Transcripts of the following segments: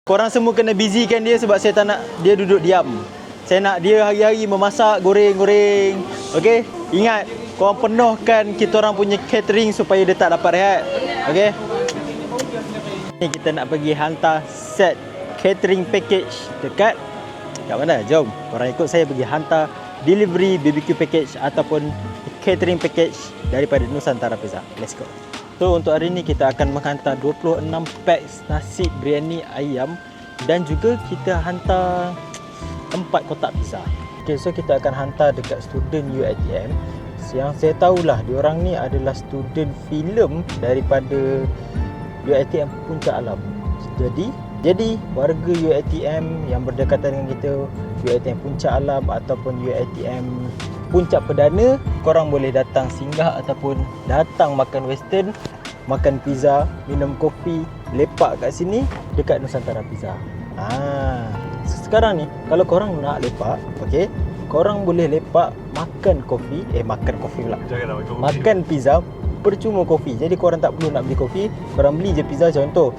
Korang semua kena busykan dia sebab saya tak nak dia duduk diam. Saya nak dia hari-hari memasak, goreng-goreng. Okey? Ingat, korang penuhkan kita orang punya catering supaya dia tak dapat rehat. Okey? Ni kita nak pergi hantar set catering package dekat kat mana? Jom, korang ikut saya pergi hantar delivery BBQ package ataupun catering package daripada Nusantara Pizza. Let's go. So untuk hari ni kita akan menghantar 26 packs nasi biryani ayam dan juga kita hantar 4 kotak pizza. Okay, so kita akan hantar dekat student UiTM. Yang saya tahulah diorang ni adalah student filem daripada UiTM Puncak Alam. Jadi warga UiTM yang berdekatan dengan kita, UiTM Puncak Alam ataupun UiTM Puncak Perdana, korang boleh datang singgah ataupun datang makan western, makan pizza, minum kopi, lepak kat sini dekat Nusantara Pizza. Sekarang ni kalau korang nak lepak, okey, korang boleh lepak makan kopi pula. Makan pizza percuma kopi. Jadi korang tak perlu nak beli kopi, korang beli je pizza. Contoh,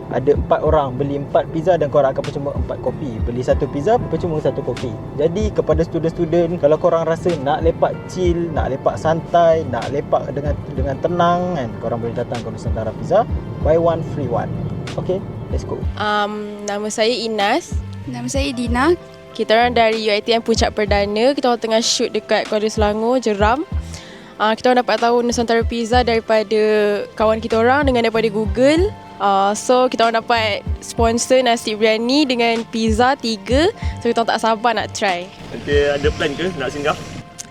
ada 4 orang beli 4 pizza dan korang akan percuma 4 kopi. Beli 1 pizza percuma 1 kopi. Jadi kepada student-student, kalau korang rasa nak lepak chill, nak lepak santai, nak lepak dengan tenang kan, korang boleh datang ke Nusantara Pizza, buy one free one. Okay, let's go. Nama saya Inas. Nama saya Dina. Kita orang dari UiTM Puncak Perdana. Kita orang tengah shoot dekat Kuala Selangor, Jeram. Kita orang dapat tahu Nusantara Pizza daripada kawan kita orang dengan daripada Google. So kita orang dapat sponsor nasi biryani dengan pizza 3. So kita orang tak sabar nak try. Nanti ada plan ke nak singgah?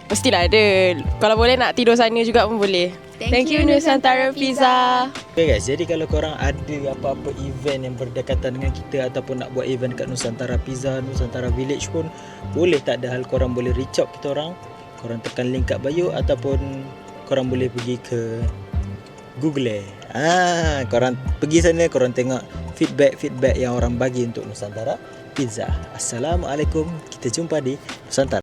Mestilah ada. Kalau boleh nak tidur sana juga pun boleh. Thank you Nusantara Pizza. Okay guys, jadi kalau korang ada apa-apa event yang berdekatan dengan kita ataupun nak buat event kat Nusantara Pizza, Nusantara Village pun boleh, tak ada hal. Korang boleh reach out kita orang. Korang tekan link kat bio ataupun korang boleh pergi ke Google. Korang pergi sana, korang tengok feedback yang orang bagi untuk Nusantara Pizza. Assalamualaikum. Kita jumpa di Nusantara.